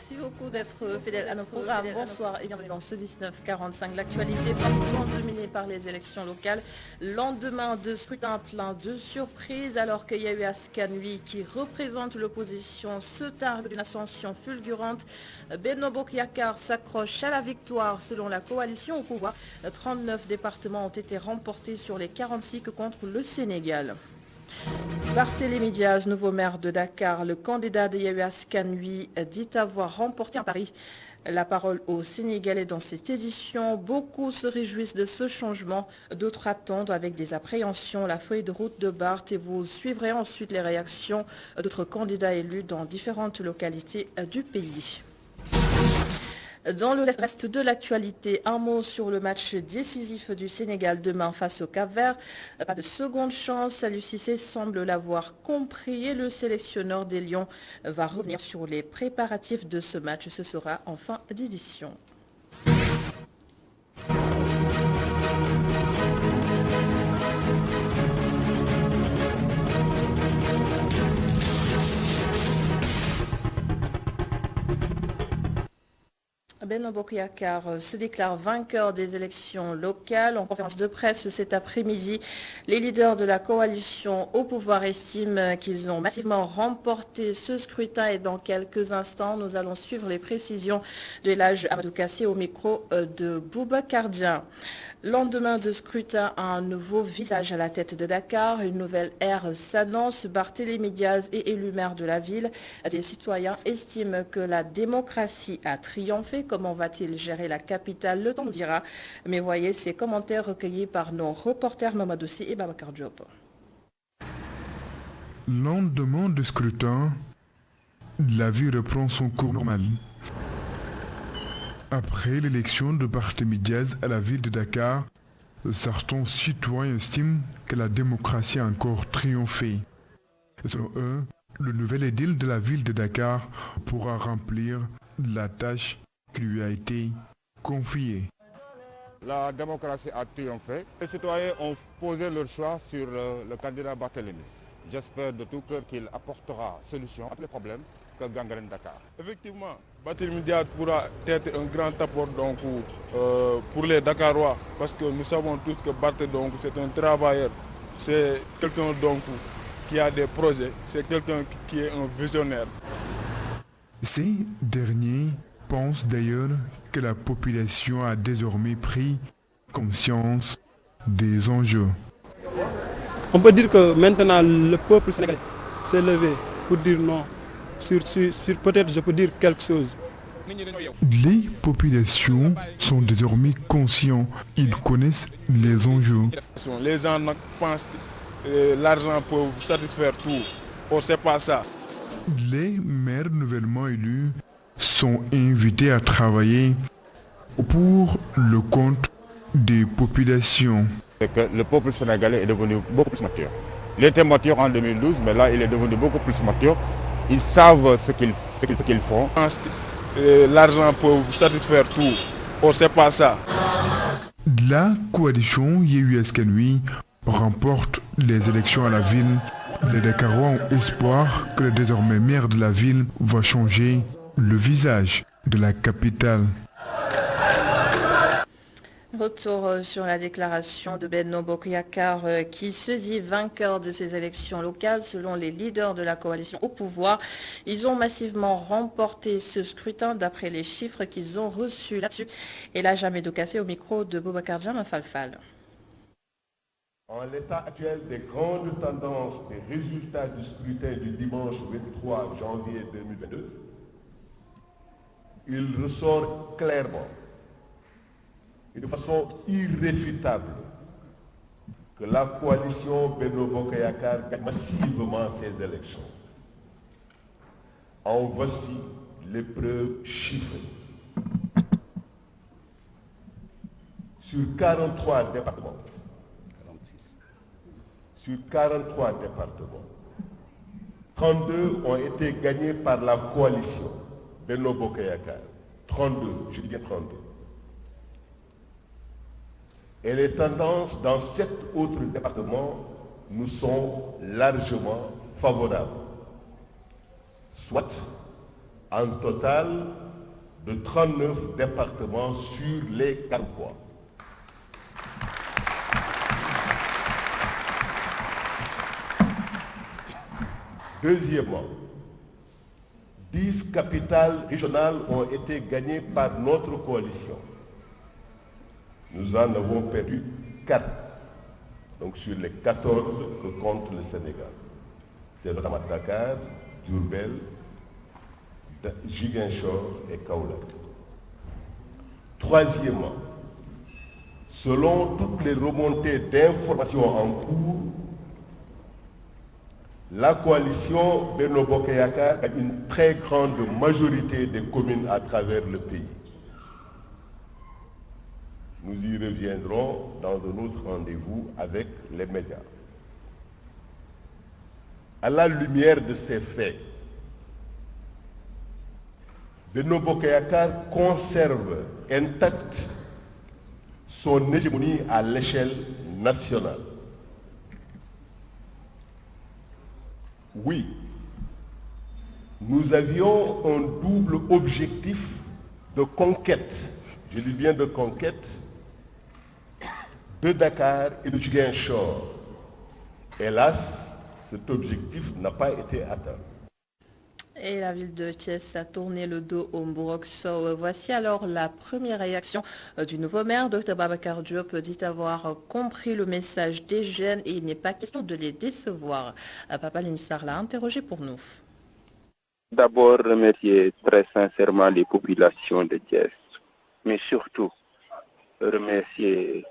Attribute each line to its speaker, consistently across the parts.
Speaker 1: Merci beaucoup d'être fidèle à nos programmes. Bonsoir et bienvenue dans ce 1945. L'actualité fortement dominée par les élections locales. Lendemain de scrutin plein de surprises, alors qu'il y a eu Askanui qui représente l'opposition se targue d'une ascension fulgurante. Benno Bokk Yakaar s'accroche à la victoire selon la coalition au pouvoir. 39 départements ont été remportés sur les 46 que contre le Sénégal. Barthélémy Diaz, nouveau maire de Dakar, le candidat de Yewwi Askan Wi dit avoir remporté à Paris la parole aux Sénégalais dans cette édition. Beaucoup se réjouissent de ce changement, d'autres attendent avec des appréhensions la feuille de route de Barth et vous suivrez ensuite les réactions d'autres candidats élus dans différentes localités du pays. Dans le reste de l'actualité, un mot sur le match décisif du Sénégal demain face au Cap-Vert. Pas de seconde chance, Aliou Cissé semble l'avoir compris et le sélectionneur des Lions va revenir sur les préparatifs de ce match. Ce sera en fin d'édition. Benno Bokk Yakaar se déclare vainqueur des élections locales. En conférence de presse cet après-midi, les leaders de la coalition au pouvoir estiment qu'ils ont massivement remporté ce scrutin et dans quelques instants, nous allons suivre les précisions de El Hadj Amadou Kassé au micro de Boubacar Dieng. Lendemain de scrutin, un nouveau visage à la tête de Dakar, une nouvelle ère s'annonce. Barthélémy Diaz est élu maire de la ville. Des citoyens estiment que la démocratie a triomphé. Comment va-t-il gérer la capitale? Le temps nous dira. Mais voyez ces commentaires recueillis par nos reporters Mamadou Sy et Babacar Diop.
Speaker 2: Lendemain de scrutin, la vie reprend son cours normal. Après l'élection de Barthélémy Diaz à la ville de Dakar, certains citoyens estiment que la démocratie a encore triomphé. Selon eux, le nouvel édile de la ville de Dakar pourra remplir la tâche qui lui a été confiée.
Speaker 3: La démocratie a triomphé. Les citoyens ont posé leur choix sur le candidat Barthélémy. J'espère de tout cœur qu'il apportera solution à tous les problèmes que gangrène Dakar.
Speaker 4: Effectivement, Barthélémy Diaz pourra être un grand apport donc, pour les Dakarois parce que nous savons tous que Barthélémy c'est un travailleur, c'est quelqu'un donc qui a des projets, c'est quelqu'un qui est un visionnaire.
Speaker 2: Ces derniers pensent d'ailleurs que la population a désormais pris conscience des enjeux.
Speaker 5: On peut dire que maintenant le peuple sénégalais s'est levé pour dire non. Sur peut-être je peux dire quelque chose.
Speaker 2: Les populations sont désormais conscients, ils connaissent les enjeux.
Speaker 4: Les gens pensent que l'argent peut satisfaire tout. Or c'est pas ça.
Speaker 2: Les maires nouvellement élus sont invités à travailler pour le compte des populations.
Speaker 3: C'est que le peuple sénégalais est devenu beaucoup plus mature. Il était mature en 2012, mais là il est devenu beaucoup plus mature. Ils savent ce qu'ils font.
Speaker 4: Je pense que l'argent peut satisfaire tout. Or c'est pas ça.
Speaker 2: La coalition Yewwi Askan Wi remporte les élections à la ville. Les Dakarois ont espoir que le désormais maire de la ville va changer le visage de la capitale.
Speaker 1: Retour sur la déclaration de Benno Bokk Yakaar qui se dit vainqueur de ces élections locales. Selon les leaders de la coalition au pouvoir, ils ont massivement remporté ce scrutin d'après les chiffres qu'ils ont reçus là-dessus. Et là, El Hadj Amadou Kassé au micro de Boubacar Dieng à Falfal.
Speaker 6: En l'état actuel des grandes tendances des résultats du scrutin du dimanche 23 janvier 2022, il ressort clairement et de façon irréfutable que la coalition Benno Bokk Yakaar gagne massivement ces élections. En voici les preuves chiffrées. Sur 43 départements, sur 43 départements, 32 ont été gagnés par la coalition Benno Bokk Yakaar. 32, je dis bien 32. Et les tendances dans 7 autres départements nous sont largement favorables. Soit un total de 39 départements sur les 43. Deuxièmement, 10 capitales régionales ont été gagnées par notre coalition. Nous en avons perdu 4, donc sur les 14 que compte le Sénégal. C'est notamment Dakar, Diourbel, Ziguinchor et Kaolack. Troisièmement, selon toutes les remontées d'informations en cours, la coalition Benno Bokk Yakaar a une très grande majorité des communes à travers le pays. Nous y reviendrons dans un autre rendez-vous avec les médias. À la lumière de ces faits, Benno Bokk Yakaar conserve intacte son hégémonie à l'échelle nationale. Oui, nous avions un double objectif de conquête, je dis bien de conquête, de Dakar et de Ziguinchor. Hélas, cet objectif n'a pas été atteint.
Speaker 1: Et la ville de Thiès a tourné le dos au Mborok Sow. Voici alors la première réaction du nouveau maire, Dr Babacar Diop, dit avoir compris le message des jeunes et il n'est pas question de les décevoir. Papa Lunsar l'a interrogé pour nous.
Speaker 7: D'abord, remercier très sincèrement les populations de Thiès, mais surtout remercier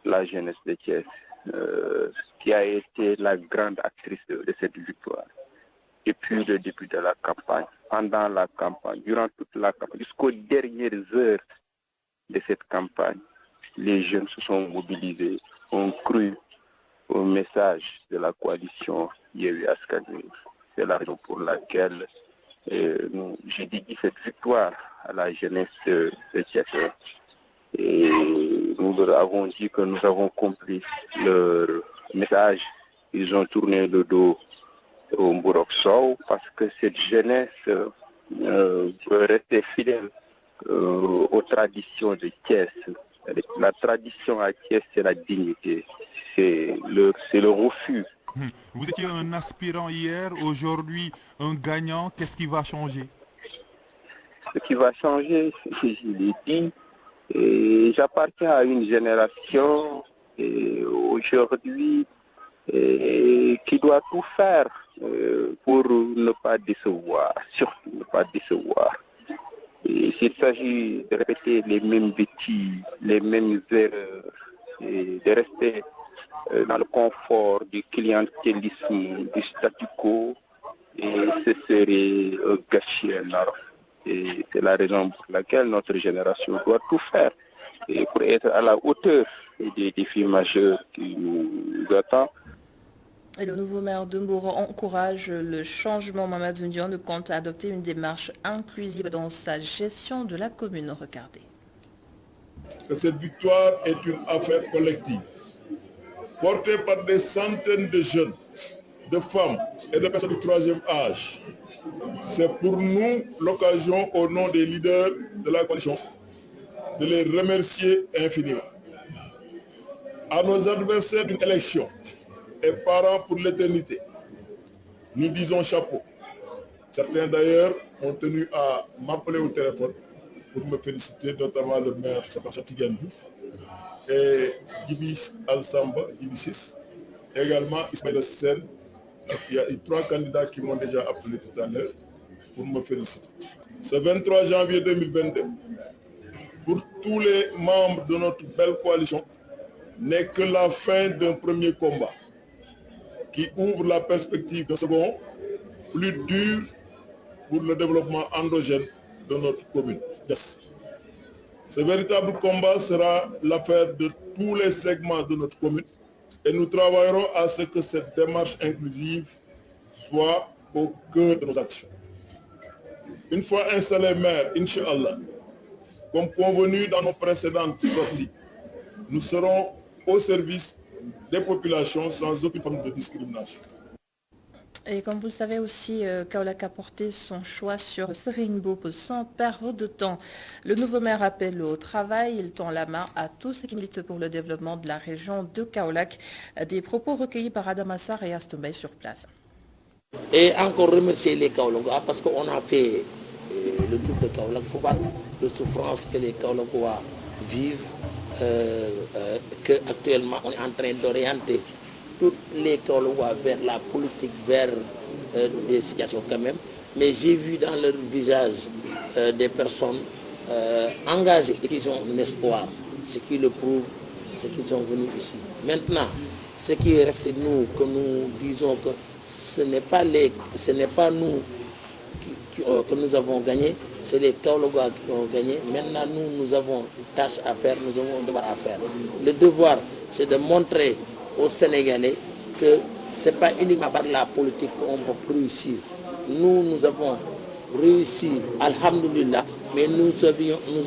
Speaker 7: la jeunesse de Thiès qui a été la grande actrice de cette victoire. Depuis le début de la campagne, pendant la campagne, durant toute la campagne, jusqu'aux dernières heures de cette campagne, les jeunes se sont mobilisés, ont cru au message de la coalition Yewwi Askan Wi. C'est la raison pour laquelle j'ai dédié cette victoire à la jeunesse de Thiès. Et nous leur avons dit que nous avons compris leur message. Ils ont tourné le dos au Mborok Sow parce que cette jeunesse veut rester fidèle aux traditions de Thiès. La tradition à Thiès, c'est la dignité, c'est le refus.
Speaker 8: Vous étiez un aspirant hier, aujourd'hui un gagnant, qu'est-ce qui va changer?
Speaker 7: Ce qui va changer, je l'ai dit, et j'appartiens à une génération aujourd'hui qui doit tout faire pour ne pas décevoir, surtout ne pas décevoir. Et s'il s'agit de répéter les mêmes bêtises, les mêmes erreurs, et de rester dans le confort du clientélisme, du statu quo, et ce serait un gâchis énorme. Et c'est la raison pour laquelle notre génération doit tout faire et pour être à la hauteur des défis majeurs qui nous attendent.
Speaker 1: Et le nouveau maire de Mboro encourage le changement. Mamadou Ndione compte adopter une démarche inclusive dans sa gestion de la commune. Regardez.
Speaker 9: Que cette victoire est une affaire collective, portée par des centaines de jeunes, de femmes et de personnes du troisième âge. C'est pour nous l'occasion, au nom des leaders de la coalition, de les remercier infiniment. À nos adversaires d'une élection et parents pour l'éternité, nous disons chapeau. Certains d'ailleurs ont tenu à m'appeler au téléphone pour me féliciter, notamment le maire Tidiane Diouf et Djibi Al-Samba, Djibi 6, également Ismaël Sen. Il y a eu 3 candidats qui m'ont déjà appelé tout à l'heure pour me féliciter. Ce 23 janvier 2022, pour tous les membres de notre belle coalition, n'est que la fin d'un premier combat qui ouvre la perspective d'un second, plus dur pour le développement endogène de notre commune. Yes. Ce véritable combat sera l'affaire de tous les segments de notre commune et nous travaillerons à ce que cette démarche inclusive soit au cœur de nos actions. Une fois installé maire, Inch'Allah, comme convenu dans nos précédentes sorties, nous serons au service des populations sans aucune forme de discrimination.
Speaker 1: Et comme vous le savez aussi, Kaolack a porté son choix sur Serigne Mboup sans perdre de temps. Le nouveau maire appelle au travail, il tend la main à tous ceux qui militent pour le développement de la région de Kaolack. Des propos recueillis par Adama Sarr et Astombaye sur place.
Speaker 10: Et encore remercier les Kaolackois parce qu'on a fait le tour de Kaolack pour voir les souffrances que les Kaolackois vivent, qu'actuellement on est en train d'orienter tous les Kaolackois vers la politique, vers des situations quand même. Mais j'ai vu dans leur visage des personnes engagées et qui ont un espoir. Ce qui le prouve, c'est qu'ils sont venus ici. Maintenant, ce qui reste nous, que nous disons que ce n'est pas nous que nous avons gagné, c'est les Kaolackois qui ont gagné. Maintenant, nous avons une tâche à faire, nous avons un devoir à faire. Le devoir, c'est de montrer aux Sénégalais que ce n'est pas uniquement par la politique qu'on peut réussir. Nous avons réussi, alhamdoulilah, mais nous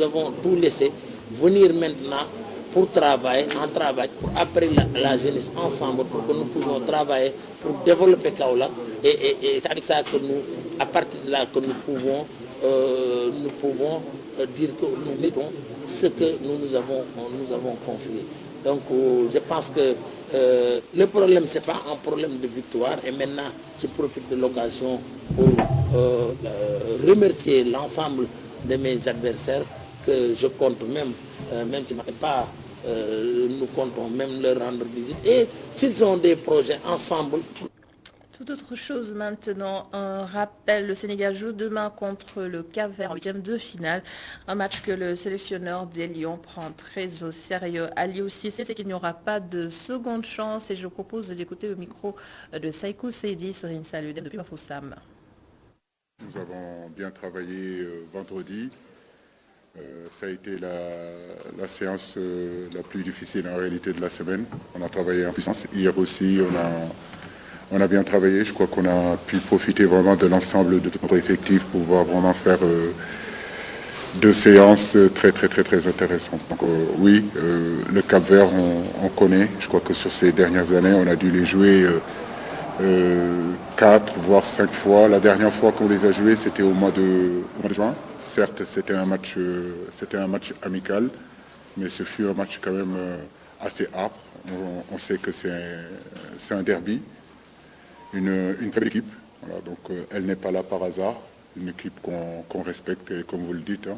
Speaker 10: avons tout laissé. Venir maintenant pour travailler, pour après la jeunesse ensemble, pour que nous puissions travailler, pour développer Kaolack. Et c'est avec ça que nous, à partir de là, que nous pouvons dire que nous mettons ce que nous avons confié. Donc je pense que le problème, ce n'est pas un problème de victoire. Et maintenant, je profite de l'occasion pour remercier l'ensemble de mes adversaires que je compte même si pas, nous comptons même leur rendre visite. Et s'ils ont des projets ensemble.
Speaker 1: Tout autre chose maintenant, un rappel, le Sénégal joue demain contre le Cap-Vert en 8e de finale. Un match que le sélectionneur des Lions prend très au sérieux. Aliou Cissé, c'est qu'il n'y aura pas de seconde chance et je propose d'écouter le micro de Saïkou Seydi, Serine Saludem depuis Bafoussam.
Speaker 11: Nous avons bien travaillé vendredi. Ça a été la séance la plus difficile en réalité de la semaine. On a travaillé en puissance. Hier aussi, on a bien travaillé. Je crois qu'on a pu profiter vraiment de l'ensemble de notre effectif pour pouvoir vraiment faire deux séances très intéressantes. Donc oui, le Cap-Vert, on connaît. Je crois que sur ces dernières années, on a dû les jouer 4 voire 5 fois. La dernière fois qu'on les a joués, c'était au mois de juin. Certes, c'était un match amical, mais ce fut un match quand même assez âpre. On sait que c'est un derby, une très belle équipe. Voilà, donc elle n'est pas là par hasard. Une équipe qu'on respecte, et comme vous le dites,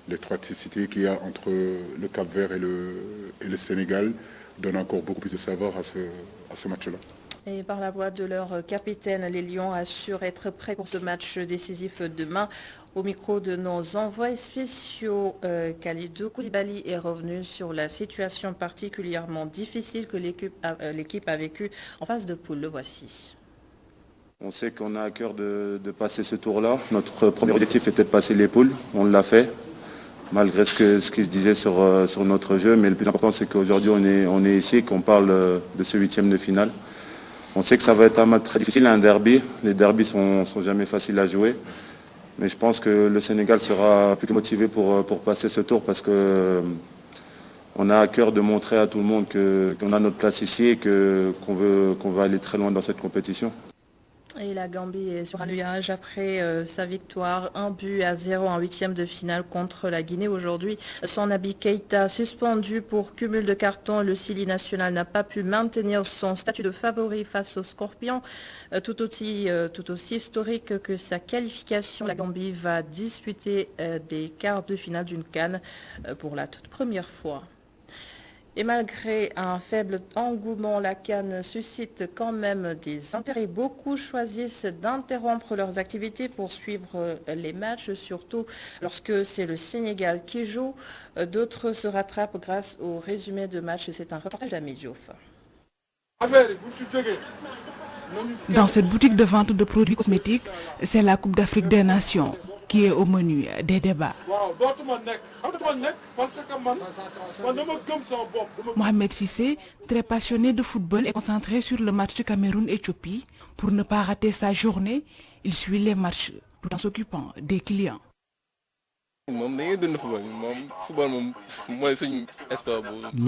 Speaker 11: l'étroitité qu'il y a entre le Cap-Vert et le Sénégal donne encore beaucoup plus de saveur à ce match-là.
Speaker 1: Et par la voix de leur capitaine, les Lions assurent être prêts pour ce match décisif demain. Au micro de nos envoyés spéciaux, Khalidou Koulibaly est revenu sur la situation particulièrement difficile que l'équipe a vécue en phase de poule. Le voici.
Speaker 12: On sait qu'on a à cœur de passer ce tour-là. Notre premier objectif était de passer les poules. On l'a fait, malgré ce qui se disait sur notre jeu. Mais le plus important, c'est qu'aujourd'hui, on est ici et qu'on parle de ce 8e de finale. On sait que ça va être un match très difficile, un derby. Les derbys sont jamais faciles à jouer. Mais je pense que le Sénégal sera plus que motivé pour passer ce tour parce qu'on a à cœur de montrer à tout le monde qu'on a notre place ici et qu'on veut aller très loin dans cette compétition.
Speaker 1: Et la Gambie est sur un nuage après sa victoire 1-0 en 8e de finale contre la Guinée. Aujourd'hui, sans Naby Keïta suspendu pour cumul de cartons, le Sili national n'a pas pu maintenir son statut de favori face aux Scorpions. Tout aussi historique que sa qualification, la Gambie va disputer des quarts de finale d'une CAN pour la toute première fois. Et malgré un faible engouement, la CAN suscite quand même des intérêts. Beaucoup choisissent d'interrompre leurs activités pour suivre les matchs, surtout lorsque c'est le Sénégal qui joue. D'autres se rattrapent grâce au résumé de match. C'est un reportage d'Ami Diouf.
Speaker 13: Dans cette boutique de vente de produits cosmétiques, c'est la Coupe d'Afrique des Nations qui est au menu des débats. Mohamed Sissé, très passionné de football, est concentré sur le match Cameroun-Éthiopie. Pour ne pas rater sa journée, il suit les matchs tout en s'occupant des clients.
Speaker 14: Le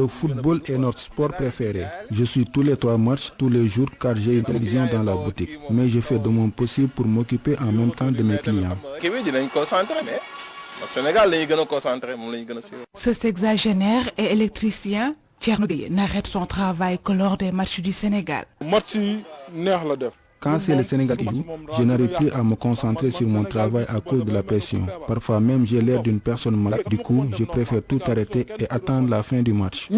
Speaker 14: football est notre sport préféré. Je suis tous les 3 matchs, tous les jours, car j'ai une télévision dans la boutique. Mais je fais de mon possible pour m'occuper en même temps de mes clients.
Speaker 13: Ce sexagénaire et électricien, Thierno Gueye, n'arrête son travail que lors des matchs du Sénégal.
Speaker 14: Quand c'est le Sénégal qui joue, je n'arrive plus à me concentrer sur mon travail à cause de la pression. Parfois même, j'ai l'air d'une personne malade. Du coup, je préfère tout arrêter et attendre la fin du match.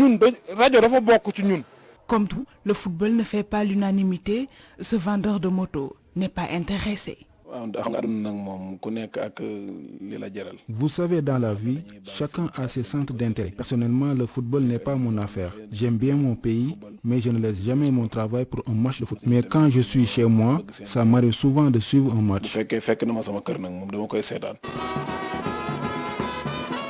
Speaker 13: Comme tout, le football ne fait pas l'unanimité. Ce vendeur de moto n'est pas intéressé.
Speaker 14: Vous savez, dans la vie, chacun a ses centres d'intérêt. Personnellement, le football n'est pas mon affaire. J'aime bien mon pays, mais je ne laisse jamais mon travail pour un match de foot. Mais quand je suis chez moi, ça m'arrive souvent de suivre un match.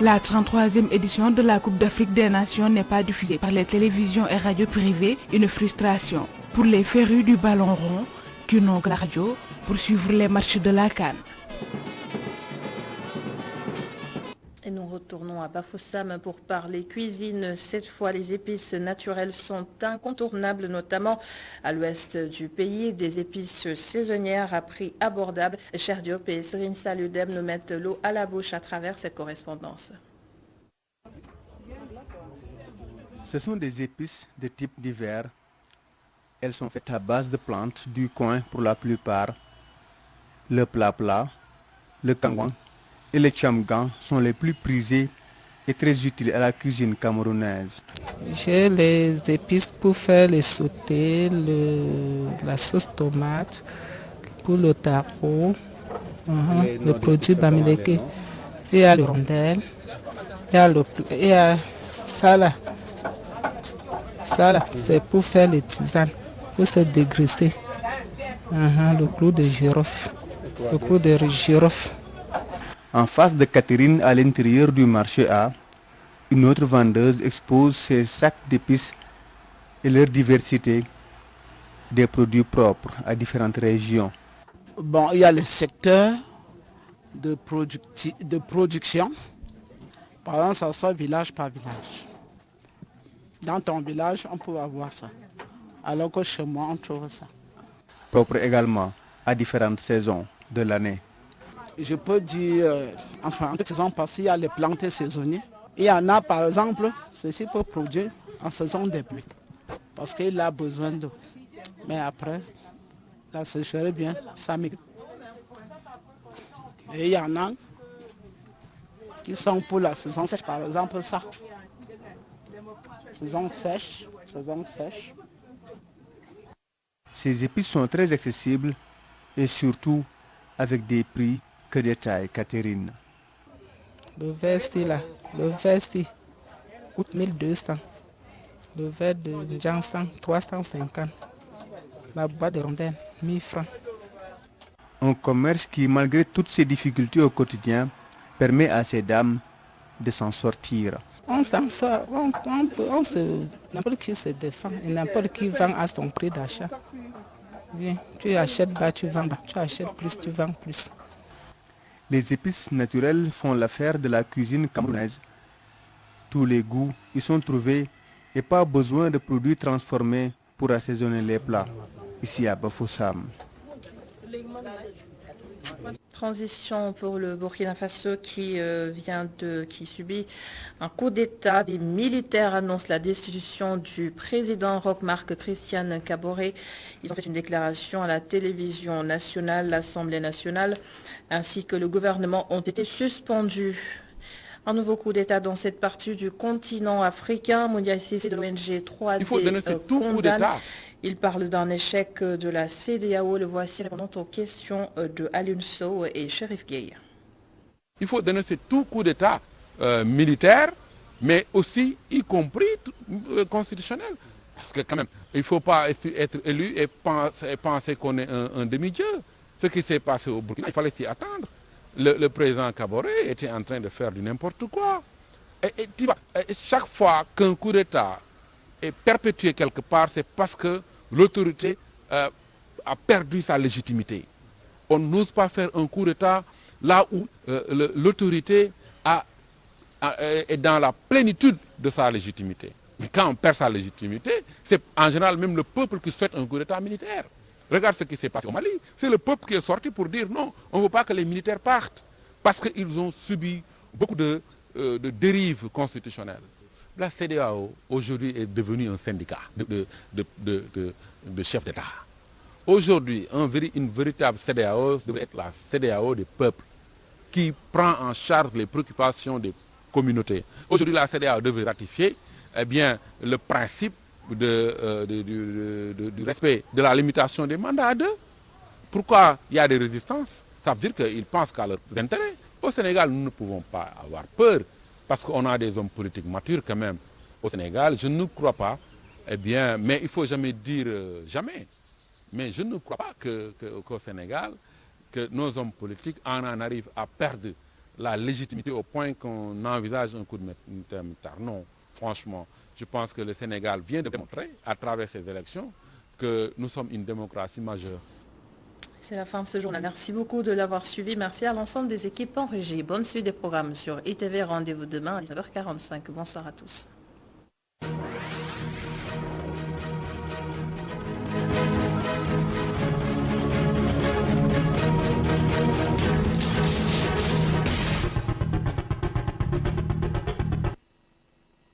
Speaker 13: La 33e édition de la Coupe d'Afrique des Nations n'est pas diffusée par les télévisions et radios privées. Une frustration pour les férus du ballon rond qui n'ont que la radio pour suivre les matchs de la CAN.
Speaker 1: Et nous retournons à Bafoussam pour parler cuisine. Cette fois, les épices naturelles sont incontournables, notamment à l'ouest du pays. Des épices saisonnières à prix abordable. Cher Diop et Serine Saludem nous mettent l'eau à la bouche à travers cette correspondance.
Speaker 15: Ce sont des épices de type divers. Elles sont faites à base de plantes du coin pour la plupart. Le plat, le kangouan et le chamgan sont les plus prisés et très utiles à la cuisine camerounaise.
Speaker 16: J'ai les épices pour faire les sautés, la sauce tomate, pour le taro, le produit bamileke. Il y a le rondelle, il y a ça là. Ça là, c'est pour faire les tisanes, pour se dégraisser. Le clou de girofle. Le clou de girofle.
Speaker 15: En face de Catherine, à l'intérieur du marché A, une autre vendeuse expose ses sacs d'épices et leur diversité, des produits propres à différentes régions.
Speaker 17: Bon, il y a le secteur de production. Par exemple, ça sort village par village. Dans ton village, on peut avoir ça. Alors que chez moi, on trouve ça.
Speaker 15: Propre également à différentes saisons de l'année.
Speaker 17: Je peux dire, en saison passée, il y a les plantes saisonnières. Il y en a, par exemple, ceci peut produire en saison des pluies. Parce qu'il a besoin d'eau. Mais après, la sécheresse bien, ça migre. Et il y en a qui sont pour la saison sèche, par exemple ça. Saison sèche.
Speaker 15: Ces épices sont très accessibles et surtout avec des prix que détaille Catherine.
Speaker 16: Le versi là, le versi coûte 1200. Le verre de Jansan 350. La boîte de rondelle 1000 francs.
Speaker 15: Un commerce qui, malgré toutes ces difficultés au quotidien, permet à ces dames de s'en sortir.
Speaker 16: On s'en sort, n'importe qui se défend et n'importe qui vend à son prix d'achat. Bien, tu achètes bas, tu vends bas. Tu achètes plus, tu vends plus.
Speaker 15: Les épices naturelles font l'affaire de la cuisine camerounaise. Tous les goûts y sont trouvés et pas besoin de produits transformés pour assaisonner les plats. Ici à Bafoussam.
Speaker 1: Transition pour le Burkina Faso qui subit un coup d'État. Des militaires annoncent la destitution du président Roch-Marc Christian Kaboré. Ils ont fait une déclaration à la télévision nationale. L'Assemblée nationale ainsi que le gouvernement ont été suspendus. Un nouveau coup d'État dans cette partie du continent africain. Mondial CC de l'ONG 3D condamne. Il parle d'un échec de la CEDEAO. Le voici répondant aux questions de Alioune Sow et Chérif Gueye.
Speaker 18: Il faut dénoncer tout coup d'État militaire, mais aussi y compris constitutionnel. Parce que quand même, il ne faut pas être élu et penser qu'on est un demi-dieu. Ce qui s'est passé au Burkina, il fallait s'y attendre. Le président Kaboré était en train de faire du n'importe quoi. Et tu vois, chaque fois qu'un coup d'État est perpétué quelque part, c'est parce que l'autorité a perdu sa légitimité. On n'ose pas faire un coup d'État là où l'autorité est dans la plénitude de sa légitimité. Mais quand on perd sa légitimité, c'est en général même le peuple qui souhaite un coup d'État militaire. Regarde ce qui s'est passé au Mali. C'est le peuple qui est sorti pour dire non, on ne veut pas que les militaires partent. Parce qu'ils ont subi beaucoup de dérives constitutionnelles. La CEDEAO, aujourd'hui, est devenue un syndicat de chefs d'État. Aujourd'hui, une véritable CEDEAO devrait être la CEDEAO des peuples, qui prend en charge les préoccupations des communautés. Aujourd'hui, la CEDEAO devait ratifier le principe du respect de la limitation des mandats à deux. Pourquoi il y a des résistances? Ça veut dire qu'ils pensent qu'à leurs intérêts. Au Sénégal, nous ne pouvons pas avoir peur, parce qu'on a des hommes politiques matures quand même. Au Sénégal, je ne crois pas, mais il ne faut jamais dire jamais. Mais je ne crois pas qu'au Sénégal, que nos hommes politiques en arrivent à perdre la légitimité au point qu'on envisage un coup de militaire. Non, franchement, je pense que le Sénégal vient de démontrer, à travers ces élections, que nous sommes une démocratie majeure.
Speaker 1: C'est la fin de ce journal. Merci beaucoup de l'avoir suivi. Merci à l'ensemble des équipes en régie. Bonne suite des programmes sur ITV. Rendez-vous demain à 19h45. Bonsoir à tous.